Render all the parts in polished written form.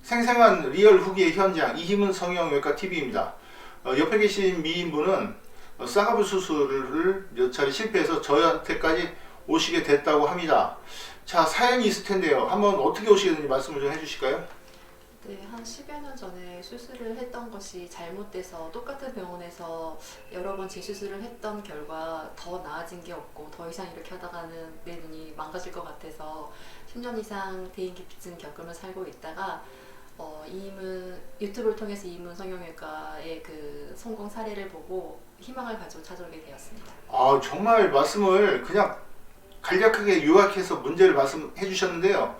생생한 리얼 후기의 현장 이희문 성형외과 TV입니다. 옆에 계신 미인분은 쌍꺼풀 수술을 몇 차례 실패해서 저한테까지 오시게 됐다고 합니다. 자, 사연이 있을 텐데요. 한번 어떻게 오시게 됐는지 말씀을 좀 해주실까요? 네, 한 10여 년 전에 수술을 했던 것이 잘못돼서 똑같은 병원에서 여러 번 재수술을 했던 결과 더 나아진 게 없고 더 이상 이렇게 하다가는 내 눈이 망가질 것 같아서 10년 이상 대인기피증 겪으며 살고 있다가 이문 유튜브를 통해서 이문 성형외과의 그 성공 사례를 보고 희망을 가지고 찾아오게 되었습니다. 아, 정말 말씀을 그냥 간략하게 요약해서 문제를 말씀해 주셨는데요.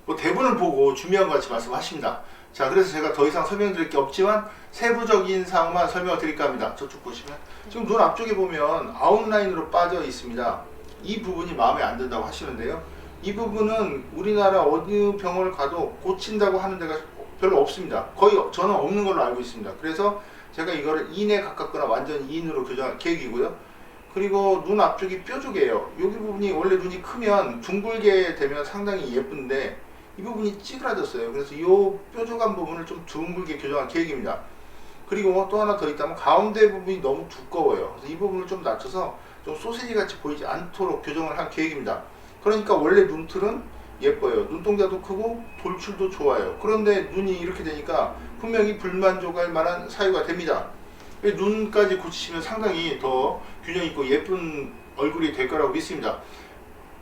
뭐 대본을 보고 준비한 것 같이 말씀하십니다. 자, 그래서 제가 더 이상 설명드릴 게 없지만 세부적인 사항만 설명을 드릴까 합니다. 저쪽 보시면 지금 눈 앞쪽에 보면 아웃라인으로 빠져 있습니다. 이 부분이 마음에 안 든다고 하시는데요. 이 부분은 우리나라 어느 병원을 가도 고친다고 하는 데가 별로 없습니다. 거의 저는 없는 걸로 알고 있습니다. 그래서 제가 이거를 인에 가깝거나 완전 인으로 교정할 계획이고요. 그리고 눈 앞쪽이 뾰족해요. 여기 부분이 원래 눈이 크면 둥글게 되면 상당히 예쁜데 이 부분이 찌그러졌어요. 그래서 이 뾰족한 부분을 좀 둥글게 교정할 계획입니다. 그리고 또 하나 더 있다면 가운데 부분이 너무 두꺼워요. 그래서 이 부분을 좀 낮춰서 좀 소세지 같이 보이지 않도록 교정을 할 계획입니다. 그러니까 원래 눈틀은 예뻐요. 눈동자도 크고 돌출도 좋아요. 그런데 눈이 이렇게 되니까 분명히 불만족할 만한 사유가 됩니다. 눈까지 고치시면 상당히 더 균형 있고 예쁜 얼굴이 될 거라고 믿습니다.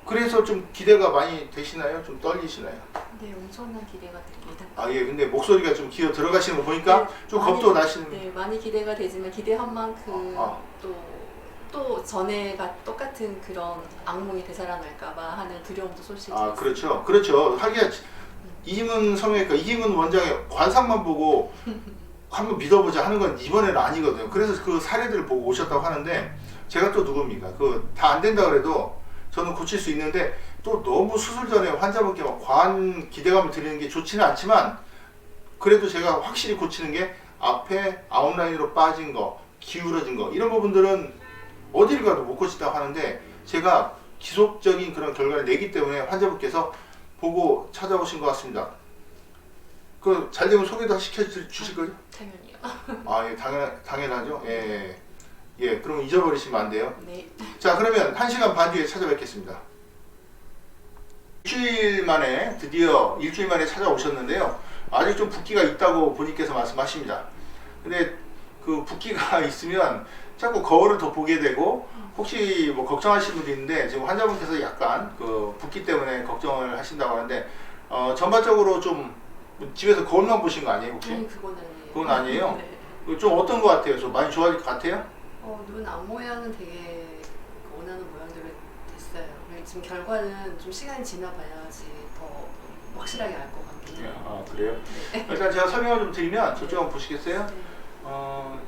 그래서 좀 기대가 많이 되시나요? 좀 떨리시나요? 네, 엄청난 기대가 됩니다. 아, 예. 근데 목소리가 좀 기어 들어가시는 거 보니까 네, 좀 겁도 나시는. 네, 많이 기대가 되지만 기대한 만큼 또 전에가 똑같은 그런 악몽이 되살아날까봐 하는 두려움도 솔직히 아, 있습니다. 그렇죠. 하기야 이희문 성형외과 이희문 원장의 관상만 보고 한번 믿어보자 하는 건 이번에는 아니거든요. 그래서 그 사례들을 보고 오셨다고 하는데 제가 또 누굽니까? 그 다 안 된다 그래도 저는 고칠 수 있는데 또 너무 수술 전에 환자분께 막 과한 기대감을 드리는 게 좋지는 않지만 그래도 제가 확실히 고치는 게 앞에 아웃라인으로 빠진 거, 기울어진 거 이런 부분들은 어딜 가도 못 고친다고 하는데 제가 지속적인 그런 결과를 내기 때문에 환자분께서 보고 찾아오신 것 같습니다. 그 잘 되면 소개도 시켜 주실 거죠? 당연히요. 아, 예, 당연하죠. 예. 예, 그럼 잊어버리시면 안 돼요. 네. 자, 그러면 1시간 반 뒤에 찾아뵙겠습니다. 드디어 일주일 만에 찾아오셨는데요. 아직 좀 붓기가 있다고 본인께서 말씀하십니다. 근데 그 붓기가 있으면 자꾸 거울을 더 보게 되고 혹시 뭐 걱정하시는 분도 있는데 지금 환자분께서 약간 그 붓기 때문에 걱정을 하신다고 하는데 전반적으로 좀 집에서 거울만 보신 거 아니에요 혹시? 아니, 그건 아니에요. 그건 아니에요? 네. 좀 어떤 거 같아요? 좀 많이 좋아질 것 같아요? 눈 앞모양은 되게 원하는 모양대로 됐어요. 근데 지금 결과는 좀 시간이 지나봐야지 더 확실하게 알 것 같긴 해요. 아, 그래요? 네. 일단 제가 설명을 좀 드리면 저쪽 한번 보시겠어요? 네.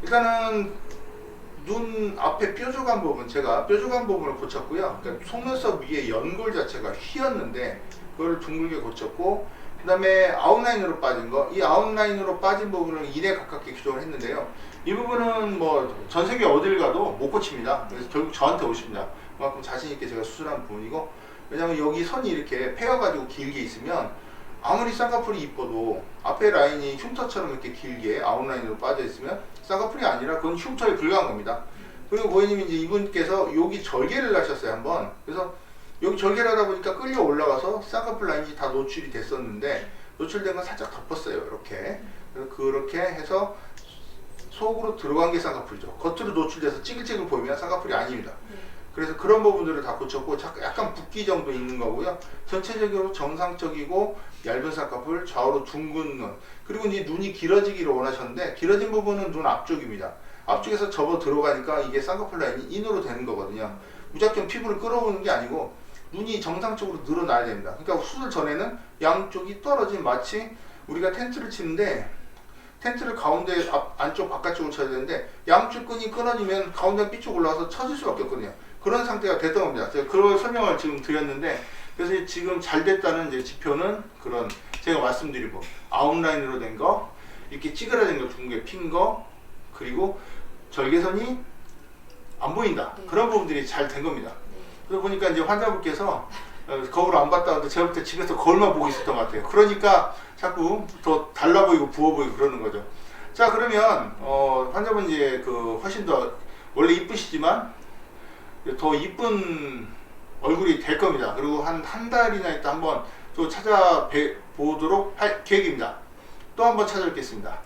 일단은 눈 앞에 뾰족한 부분, 제가 뾰족한 부분을 고쳤고요. 그러니까 속눈썹 위에 연골 자체가 휘었는데 그걸 둥글게 고쳤고 그 다음에 아웃라인으로 빠진 거, 이 아웃라인으로 빠진 부분을 인에 가깝게 교정을 했는데요. 이 부분은 뭐 전 세계 어딜 가도 못 고칩니다. 그래서 결국 저한테 오십니다. 그만큼 자신 있게 제가 수술한 부분이고, 왜냐면 여기 선이 이렇게 패여가지고 길게 있으면 아무리 쌍꺼풀이 이뻐도 앞에 라인이 흉터처럼 이렇게 길게 아웃라인으로 빠져 있으면 쌍꺼풀이 아니라 그건 흉터에 불과한 겁니다. 그리고 고객님이 이제 이분께서 여기 절개를 하셨어요 한번. 그래서 여기 절개를 하다 보니까 끌려 올라가서 쌍꺼풀 라인이 다 노출이 됐었는데 노출된 건 살짝 덮었어요 이렇게. 그래서 그렇게 해서 속으로 들어간 게 쌍꺼풀이죠. 겉으로 노출돼서 찌글찌글 보이면 쌍꺼풀이 아닙니다. 그래서 그런 부분들을 다 고쳤고 약간 붓기 정도 있는 거고요. 전체적으로 정상적이고 얇은 쌍꺼풀, 좌우로 둥근 눈, 그리고 이제 눈이 길어지기를 원하셨는데 길어진 부분은 눈 앞쪽입니다. 앞쪽에서 접어 들어가니까 이게 쌍꺼풀 라인이 인으로 되는 거거든요. 무작정 피부를 끌어오는 게 아니고 눈이 정상적으로 늘어나야 됩니다. 그러니까 수술 전에는 양쪽이 떨어진 마치 우리가 텐트를 치는데 텐트를 가운데 안쪽 바깥쪽으로 쳐야 되는데 양쪽 끈이 끊어지면 가운데 삐쭉 올라와서 쳐질 수밖에 없거든요. 그런 상태가 됐던 겁니다. 제가 그런 설명을 지금 드렸는데 그래서 지금 잘 됐다는 이제 지표는 그런 제가 말씀드린 거 아웃라인으로 된 거, 이렇게 찌그러진 거 둥게 핀 거, 그리고 절개선이 안 보인다. 네. 그런 부분들이 잘 된 겁니다. 네. 그러다 보니까 이제 환자분께서 거울 안 봤다 근데 제가 볼 때 집에서 거울만 보고 있었던 것 같아요. 그러니까 자꾸 더 달라 보이고 부어 보이고 그러는 거죠. 자, 그러면 환자분 이제 그 훨씬 더 원래 이쁘시지만 더 이쁜 얼굴이 될 겁니다. 그리고 한 달이나 있다 한번 또 찾아보도록 할 계획입니다. 또 한번 찾아뵙겠습니다.